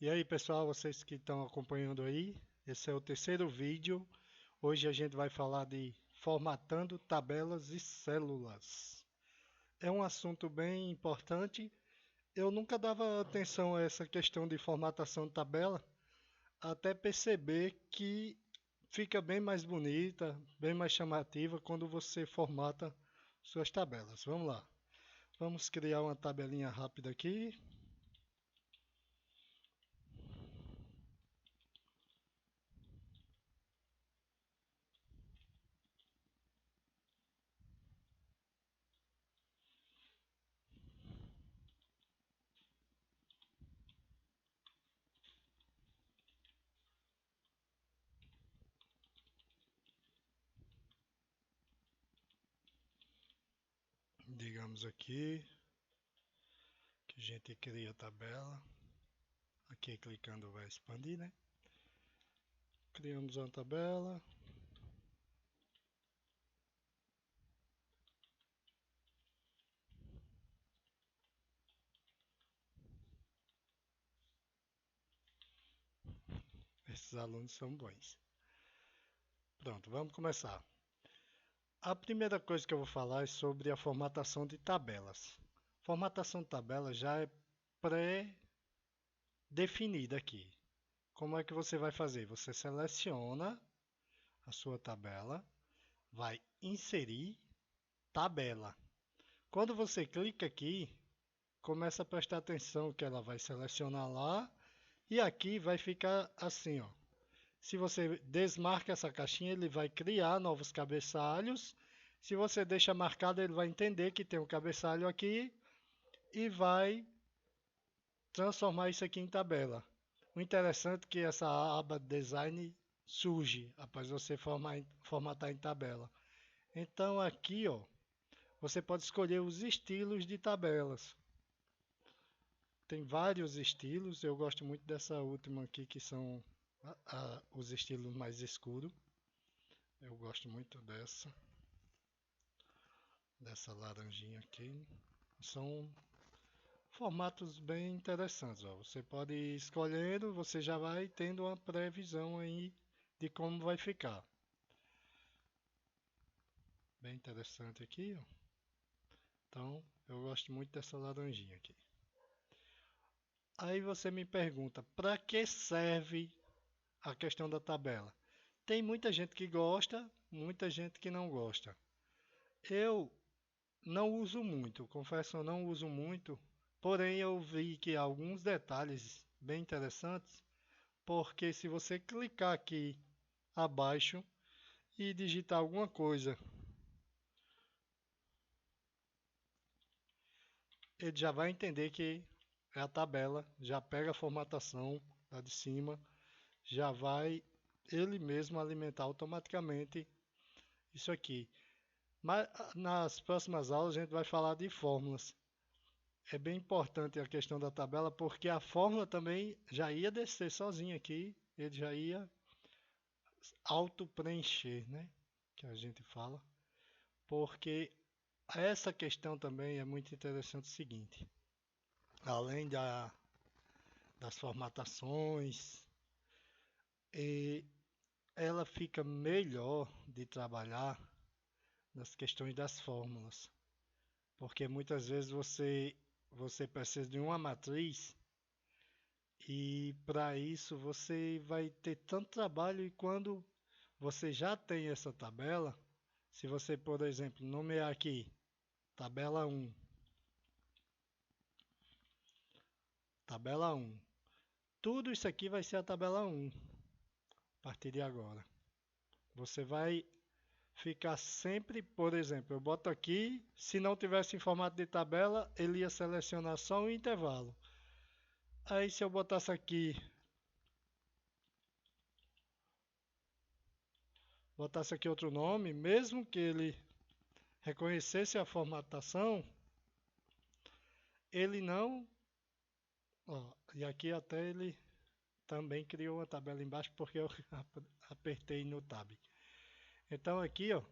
E aí, pessoal, vocês que estão acompanhando aí, esse é o terceiro vídeo. Hoje a gente vai falar de formatando tabelas e células. É um assunto bem importante. Eu nunca dava atenção a essa questão de formatação de tabela, até perceber que fica bem mais bonita, bem mais chamativa quando você formata suas tabelas. Vamos lá. Vamos criar uma tabelinha rápida aqui. Digamos aqui que a gente cria a tabela. Aqui clicando vai expandir, né? Criamos uma tabela. Esses alunos são bons. Pronto, vamos começar. A primeira coisa que eu vou falar é sobre a formatação de tabelas. Formatação de tabela já é pré-definida aqui. Como é que você vai fazer? Você seleciona a sua tabela, vai inserir tabela. Quando você clica aqui, começa a prestar atenção que ela vai selecionar lá e aqui vai ficar assim, ó. Se você desmarca essa caixinha, ele vai criar novos cabeçalhos. Se você deixa marcado, ele vai entender que tem um cabeçalho aqui e vai transformar isso aqui em tabela. O interessante é que essa aba Design surge após você formatar em tabela. Então aqui, ó, você pode escolher os estilos de tabelas. Tem vários estilos, eu gosto muito dessa última aqui que são os estilos mais escuros. Eu gosto muito dessa laranjinha aqui. São formatos bem interessantes, ó. Você pode ir escolhendo, você já vai tendo uma previsão aí de como vai ficar. Bem interessante aqui, ó. Então, eu gosto muito dessa laranjinha aqui. Aí você me pergunta, para que serve a questão da tabela? Tem muita gente que gosta, muita gente que não gosta. Eu não uso muito, confesso, eu não uso muito, porém eu vi que há alguns detalhes bem interessantes, porque se você clicar aqui abaixo e digitar alguma coisa, ele já vai entender que é a tabela, já pega a formatação lá de cima, já vai ele mesmo alimentar automaticamente isso aqui. Mas nas próximas aulas a gente vai falar de fórmulas. É bem importante a questão da tabela, porque a fórmula também já ia descer sozinha aqui, ele já ia auto-preencher, né? Que a gente fala. Porque essa questão também é muito interessante o seguinte, além das formatações, e ela fica melhor de trabalhar nas questões das fórmulas, porque muitas vezes você precisa de uma matriz e para isso você vai ter tanto trabalho e quando você já tem essa tabela, se você, por exemplo, nomear aqui tabela tabela 1, tudo isso aqui vai ser a tabela 1 a partir de agora. Você vai ficar sempre, por exemplo, eu boto aqui, se não tivesse em formato de tabela, ele ia selecionar só um intervalo. Aí se eu botasse aqui outro nome, mesmo que ele reconhecesse a formatação, ele não, ó, e aqui até ele também criou uma tabela embaixo porque eu apertei no tab. Então aqui, ó,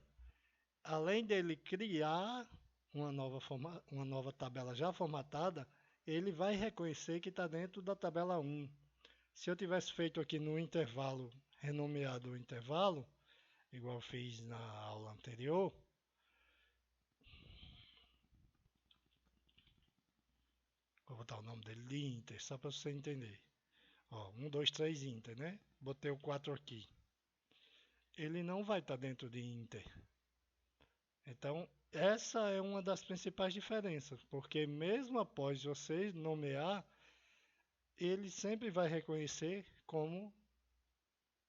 além dele criar uma nova tabela já formatada, ele vai reconhecer que está dentro da tabela 1. Se eu tivesse feito aqui no intervalo, renomeado o intervalo, igual eu fiz na aula anterior, vou botar o nome dele de Inter, só para você entender. Ó, 1, 2, 3 Inter, né? Botei o 4 aqui. Ele não vai estar dentro de Inter. Então, essa é uma das principais diferenças, porque mesmo após você nomear, ele sempre vai reconhecer como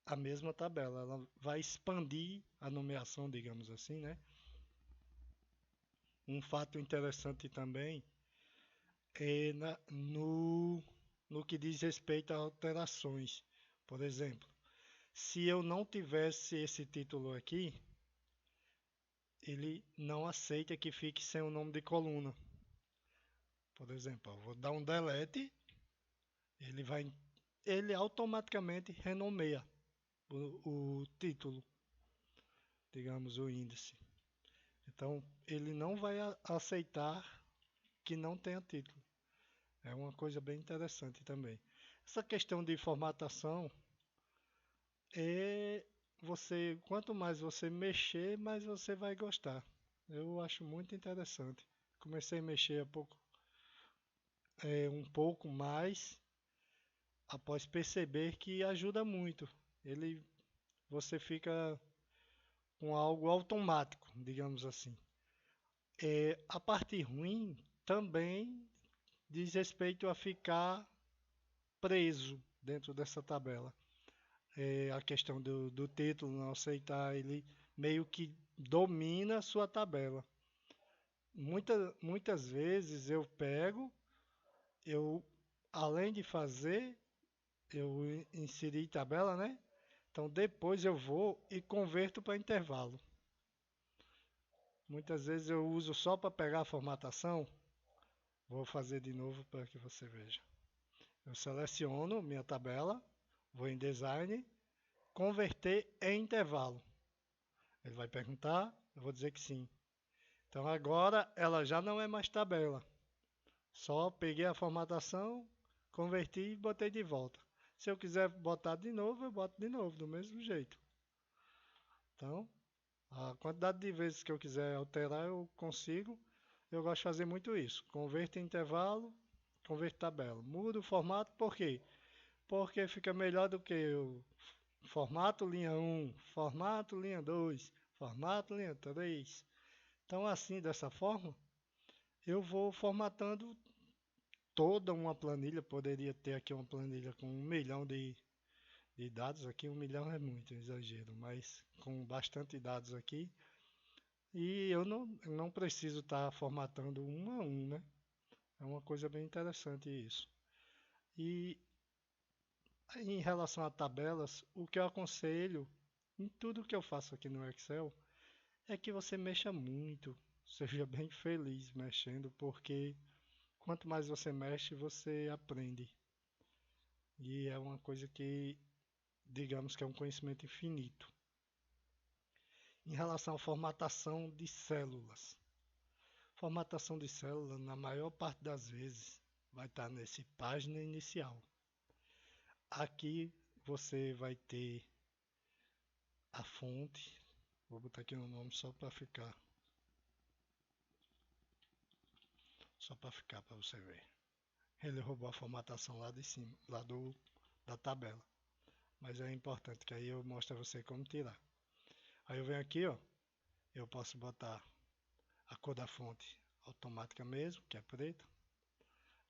a mesma tabela. Ela vai expandir a nomeação, digamos assim, né? Um fato interessante também é no que diz respeito a alterações. Por exemplo, se eu não tivesse esse título aqui, ele não aceita que fique sem o nome de coluna. Por exemplo, eu vou dar um delete, ele vai, ele automaticamente renomeia o título, digamos o índice. Então, ele não vai aceitar que não tenha título. É uma coisa bem interessante também. Essa questão de formatação é você, quanto mais você mexer, mais você vai gostar. Eu acho muito interessante. Comecei a mexer um pouco mais após perceber que ajuda muito. Ele, você fica com algo automático, digamos assim. A parte ruim também diz respeito a ficar preso dentro dessa tabela. A questão do título não aceitar, ele meio que domina a sua tabela. Muitas vezes eu pego, eu além de fazer, eu inseri tabela, né? Então depois eu vou e converto para intervalo. Muitas vezes eu uso só para pegar a formatação. Vou fazer de novo para que você veja. Eu seleciono minha tabela, vou em design, converter em intervalo. Ele vai perguntar, eu vou dizer que sim. Então agora ela já não é mais tabela. Só peguei a formatação, converti e botei de volta. Se eu quiser botar de novo, eu boto de novo, do mesmo jeito. Então, a quantidade de vezes que eu quiser alterar, eu consigo. Eu gosto de fazer muito isso. Converto em intervalo, converto em tabela. Mudo o formato, por quê? Porque fica melhor do que o formato linha 1, formato linha 2, formato linha 3. Então, assim, dessa forma, eu vou formatando toda uma planilha. Poderia ter aqui uma planilha com 1 milhão de dados. Aqui 1 milhão é muito, exagero, mas com bastante dados aqui. E eu não preciso estar formatando um a um, né? É uma coisa bem interessante isso. E em relação a tabelas, o que eu aconselho em tudo que eu faço aqui no Excel é que você mexa muito, seja bem feliz mexendo, porque quanto mais você mexe, você aprende. E é uma coisa que, digamos que é um conhecimento infinito. Em relação à formatação de células. Formatação de célula, na maior parte das vezes, vai estar nesse página inicial. Aqui você vai ter a fonte. Vou botar aqui um nome só para ficar para você ver. Ele roubou a formatação lá de cima, da tabela. Mas é importante que aí eu mostro a você como tirar. Aí eu venho aqui, ó, eu posso botar a cor da fonte automática mesmo, que é preta,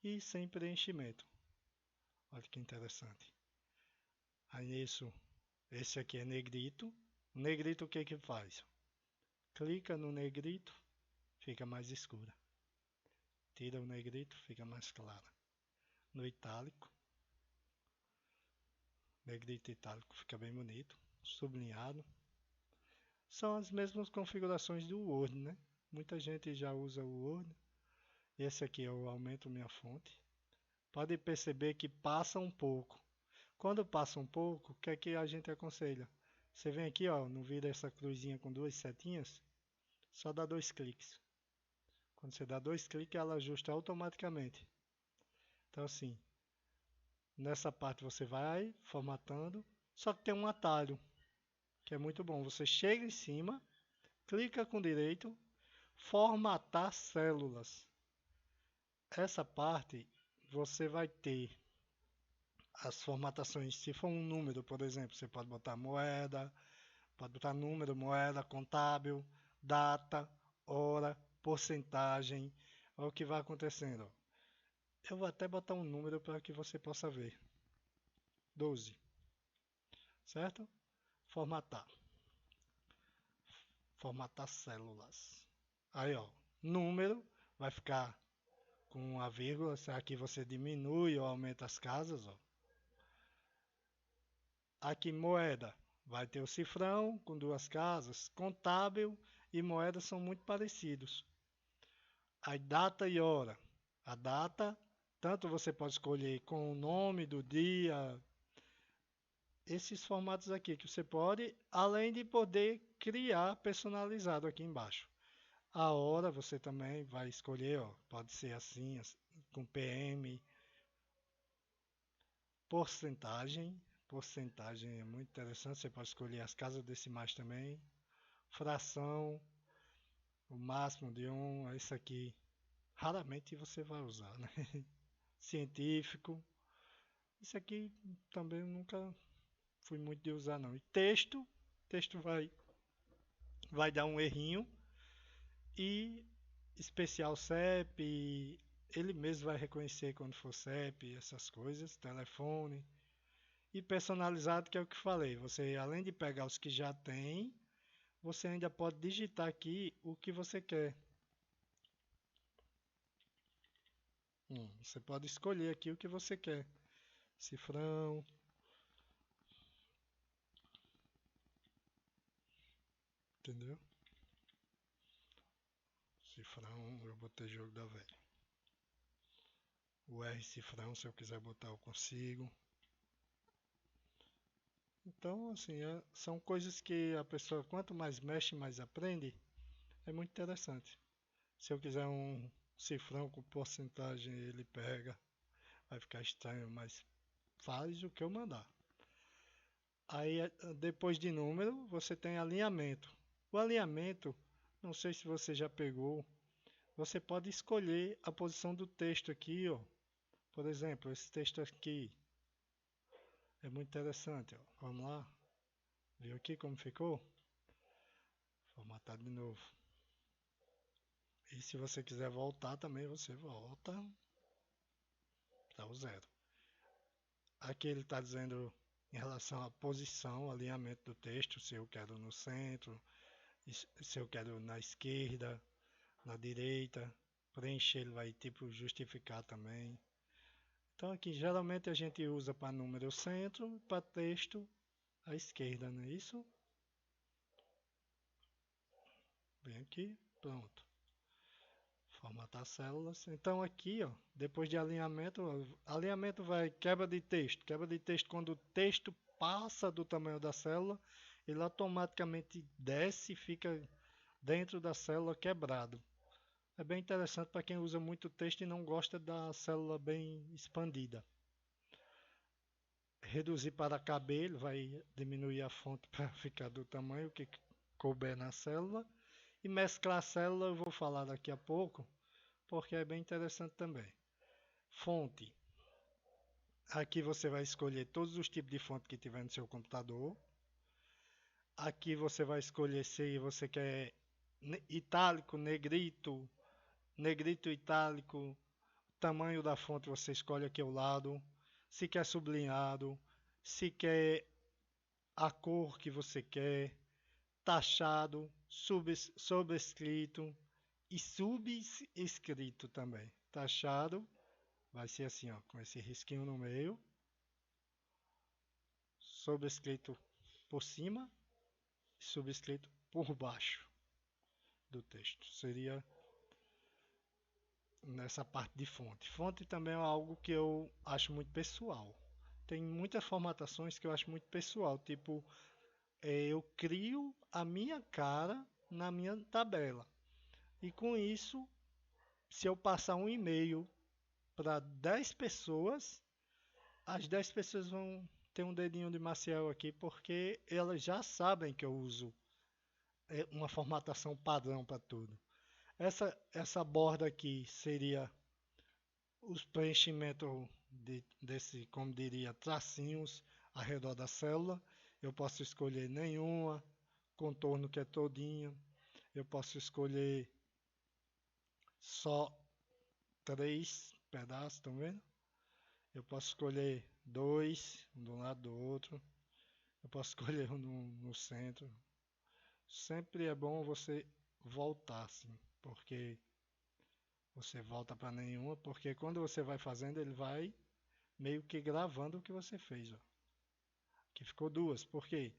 e sem preenchimento. Olha que interessante. Aí esse aqui é negrito. O negrito o que que faz? Clica no negrito, fica mais escura. Tira o negrito, fica mais clara. No itálico, negrito itálico fica bem bonito. Sublinhado. São as mesmas configurações do Word, né? Muita gente já usa o Word. Esse aqui eu aumento minha fonte. Pode perceber que passa um pouco. Quando passa um pouco, o que é que a gente aconselha? Você vem aqui, ó, não vira essa cruzinha com duas setinhas? Só dá 2 cliques. Quando você dá 2 cliques, ela ajusta automaticamente. Então assim, Nessa parte você vai formatando, só que tem um atalho, que é muito bom. Você chega em cima, clica com direito, formatar células. Essa parte você vai ter as formatações. Se for um número, por exemplo, você pode botar moeda, pode botar número, moeda, contábil, data, hora, porcentagem. Olha o que vai acontecendo. Eu vou até botar um número para que você possa ver. 12, certo? Formatar. Formatar células. Aí, ó, número vai ficar com a vírgula. Aqui você diminui ou aumenta as casas, ó. Aqui moeda vai ter o cifrão com duas casas. Contábil e moeda são muito parecidos. Aí data e hora. A data, tanto você pode escolher com o nome do dia, esses formatos aqui que você pode, além de poder criar personalizado aqui embaixo. A hora você também vai escolher, ó, pode ser assim, com PM, porcentagem. Porcentagem é muito interessante, você pode escolher as casas decimais também. Fração, o máximo de um, isso aqui raramente você vai usar, né? Científico, isso aqui também eu nunca fui muito de usar não. E texto vai dar um errinho e especial CEP, ele mesmo vai reconhecer quando for CEP, essas coisas, telefone. E personalizado, que é o que falei, você além de pegar os que já tem, você ainda pode digitar aqui o que você quer. Você pode escolher aqui o que você quer. Cifrão, entendeu? Cifrão, eu botei jogo da velha. O R cifrão, se eu quiser botar, eu consigo. Então, assim, são coisas que a pessoa, quanto mais mexe, mais aprende. É muito interessante. Se eu quiser um cifrão com porcentagem, ele pega. Vai ficar estranho, mas faz o que eu mandar. Aí, depois de número, você tem alinhamento. O alinhamento, não sei se você já pegou, você pode escolher a posição do texto aqui, ó. Por exemplo, esse texto aqui é muito interessante, ó. Vamos lá? Viu aqui como ficou? Formatar de novo. E se você quiser voltar também, você volta para o zero. Aqui ele está dizendo em relação à posição, alinhamento do texto, se eu quero no centro, se eu quero na esquerda, na direita. Preencher ele vai tipo justificar também. Então aqui geralmente a gente usa para número o centro, para texto a esquerda, não é isso? Vem aqui, pronto. Formatar células. Então aqui, ó, depois de alinhamento, alinhamento vai quebra de texto. Quebra de texto quando o texto passa do tamanho da célula, ele automaticamente desce e fica dentro da célula quebrado. É bem interessante para quem usa muito texto e não gosta da célula bem expandida. Reduzir para caber, ele vai diminuir a fonte para ficar do tamanho que couber na célula. E mesclar a célula eu vou falar daqui a pouco, porque é bem interessante também. Fonte. Aqui você vai escolher todos os tipos de fonte que tiver no seu computador. Aqui você vai escolher se você quer itálico, negrito, negrito itálico. Tamanho da fonte você escolhe aqui ao lado. Se quer sublinhado, se quer a cor que você quer, taxado, sobrescrito e subescrito também. Taxado vai ser assim, ó, com esse risquinho no meio, sobrescrito por cima e subscrito por baixo do texto. Seria nessa parte de fonte. Fonte também é algo que eu acho muito pessoal. Tem muitas formatações que eu acho muito pessoal, tipo, eu crio a minha cara na minha tabela. E com isso, se eu passar um e-mail para 10 pessoas, as 10 pessoas vão ter um dedinho de Maciel aqui porque elas já sabem que eu uso uma formatação padrão para tudo. Essa borda aqui seria os preenchimentos desse, como diria, tracinhos ao redor da célula. Eu posso escolher nenhuma, contorno que é todinho. Eu posso escolher só 3 pedaços, estão vendo? Eu posso escolher dois, um de um lado do outro. Eu posso escolher um no centro. Sempre é bom você voltar, assim, porque você volta para nenhuma, porque quando você vai fazendo, ele vai meio que gravando o que você fez, ó. Aqui ficou duas. Por quê?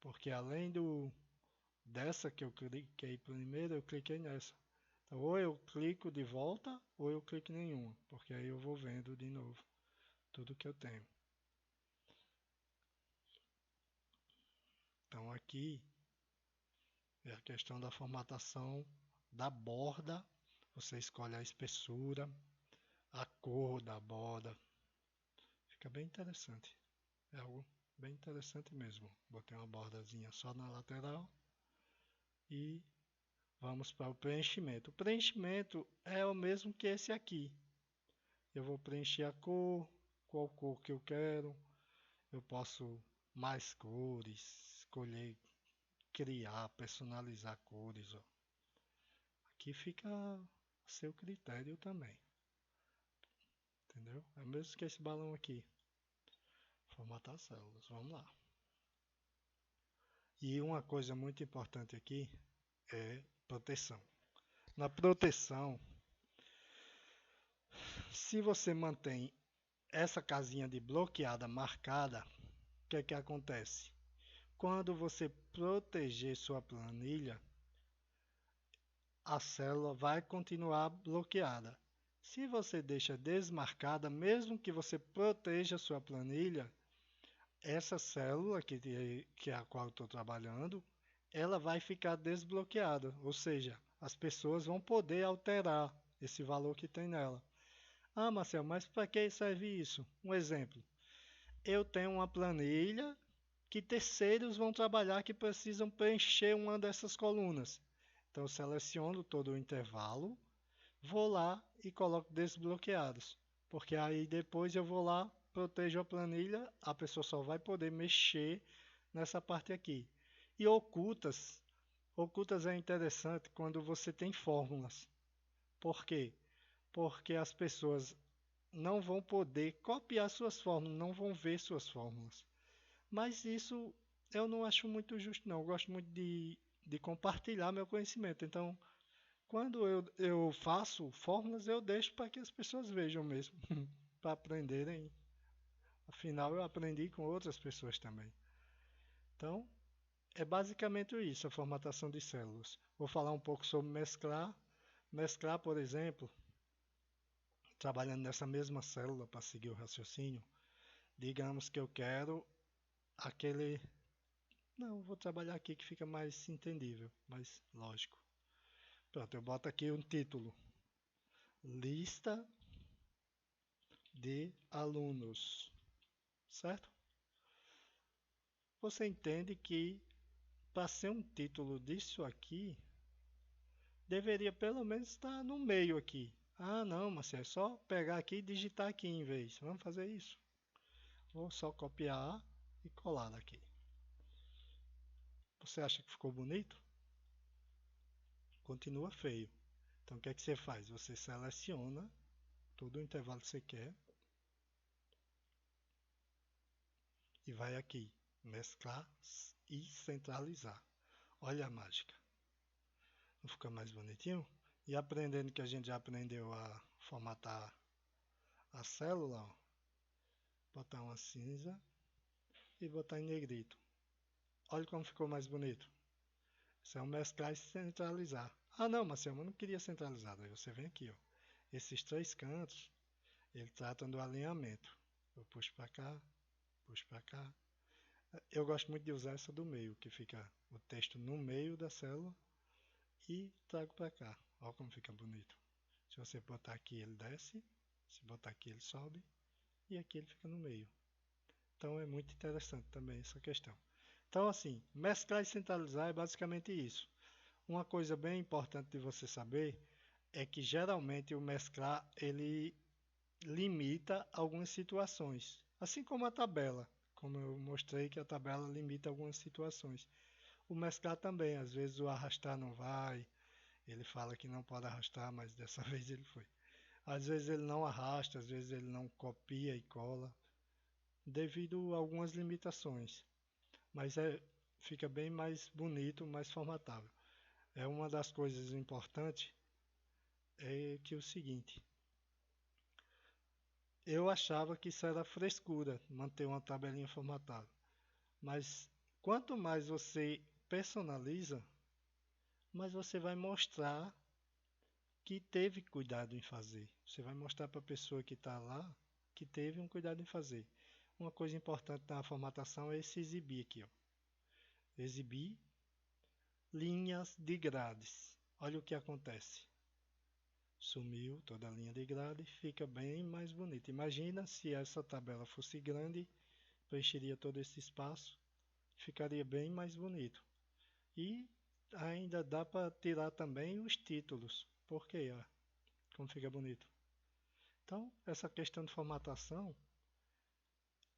Porque além dessa que eu cliquei primeiro, eu cliquei nessa. Então, ou eu clico de volta, ou eu clico em nenhuma, porque aí eu vou vendo de novo tudo que eu tenho. Então, aqui é a questão da formatação da borda. Você escolhe a espessura, a cor da borda. Fica bem interessante. É algo bem interessante mesmo. Botei uma bordazinha só na lateral e vamos para o preenchimento. O preenchimento é o mesmo que esse aqui. Eu vou preencher a cor, qual cor que eu quero. Eu posso mais cores, escolher, criar, personalizar cores. Ó. Aqui fica a seu critério também. Entendeu? É o mesmo que esse balão aqui. Formatar as células. Vamos lá. E uma coisa muito importante aqui é proteção. Na proteção, se você mantém essa casinha de bloqueada marcada, o que é que acontece? Quando você proteger sua planilha, a célula vai continuar bloqueada. Se você deixa desmarcada, mesmo que você proteja sua planilha, essa célula que é a qual eu estou trabalhando, ela vai ficar desbloqueada, ou seja, as pessoas vão poder alterar esse valor que tem nela. Ah, Marcel, mas para que serve isso? Um exemplo. Eu tenho uma planilha que terceiros vão trabalhar que precisam preencher uma dessas colunas. Então, eu seleciono todo o intervalo, vou lá e coloco desbloqueados. Porque aí depois eu vou lá, protejo a planilha, a pessoa só vai poder mexer nessa parte aqui. E ocultas, ocultas é interessante quando você tem fórmulas. Por quê? Porque as pessoas não vão poder copiar suas fórmulas, não vão ver suas fórmulas. Mas isso eu não acho muito justo, não. Eu gosto muito de compartilhar meu conhecimento. Então, quando eu faço fórmulas, eu deixo para que as pessoas vejam mesmo, para aprenderem. Afinal, eu aprendi com outras pessoas também. Então, é basicamente isso, a formatação de células. Vou falar um pouco sobre mesclar. Mesclar, por exemplo, trabalhando nessa mesma célula para seguir o raciocínio, digamos que eu quero aquele. Não, vou trabalhar aqui que fica mais entendível, mais lógico. Pronto, eu boto aqui um título: Lista de alunos, certo? Você entende que para ser um título disso aqui, deveria pelo menos estar no meio aqui. Ah, não, mas é só pegar aqui e digitar aqui em vez. Vamos fazer isso. Vou só copiar e colar aqui. Você acha que ficou bonito? Continua feio. Então o que é que você faz? Você seleciona todo o intervalo que você quer e vai aqui, mesclar e centralizar. Olha a mágica. Não fica mais bonitinho? E aprendendo que a gente já aprendeu a formatar a célula, ó, botar uma cinza e botar em negrito. Olha como ficou mais bonito. Isso é um mesclar e centralizar. Ah não, Marcelo, eu não queria centralizado. Aí você vem aqui, ó. Esses três cantos, eles tratam do alinhamento. Eu puxo para cá, puxo para cá. Eu gosto muito de usar essa do meio, que fica o texto no meio da célula e trago para cá. Olha como fica bonito. Se você botar aqui, ele desce. Se botar aqui, ele sobe. e aqui ele fica no meio. Então é muito interessante também essa questão. Então, assim, mesclar e centralizar é basicamente isso. Uma coisa bem importante de você saber é que geralmente o mesclar ele limita algumas situações, assim como a tabela, como eu mostrei que a tabela limita algumas situações. O mesclar também, às vezes o arrastar não vai, ele fala que não pode arrastar, mas dessa vez ele foi. Às vezes ele não arrasta, às vezes ele não copia e cola, devido a algumas limitações, mas fica bem mais bonito, mais formatável. É uma das coisas importantes é que é o seguinte, eu achava que isso era frescura, manter uma tabelinha formatada. Mas quanto mais você personaliza, mais você vai mostrar que teve cuidado em fazer. Você vai mostrar para a pessoa que está lá que teve um cuidado em fazer. Uma coisa importante na formatação é se exibir aqui, ó. Exibir linhas de grades. Olha o que acontece. Sumiu toda a linha de grade, fica bem mais bonito. Imagina se essa tabela fosse grande, preencheria todo esse espaço, ficaria bem mais bonito. E ainda dá para tirar também os títulos. Por quê? Ó, como fica bonito. Então, essa questão de formatação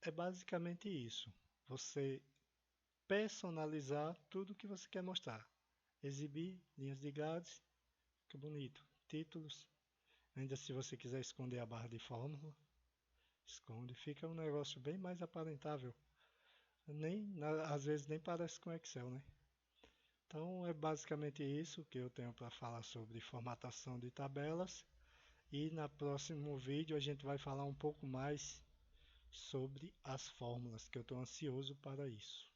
é basicamente isso. Você personalizar tudo que você quer mostrar. Exibir linhas de grades, fica bonito. Títulos, ainda se você quiser esconder a barra de fórmula, esconde, fica um negócio bem mais aparentável. Às vezes nem parece com Excel, né? Então é basicamente isso que eu tenho para falar sobre formatação de tabelas. E no próximo vídeo a gente vai falar um pouco mais sobre as fórmulas, que eu estou ansioso para isso.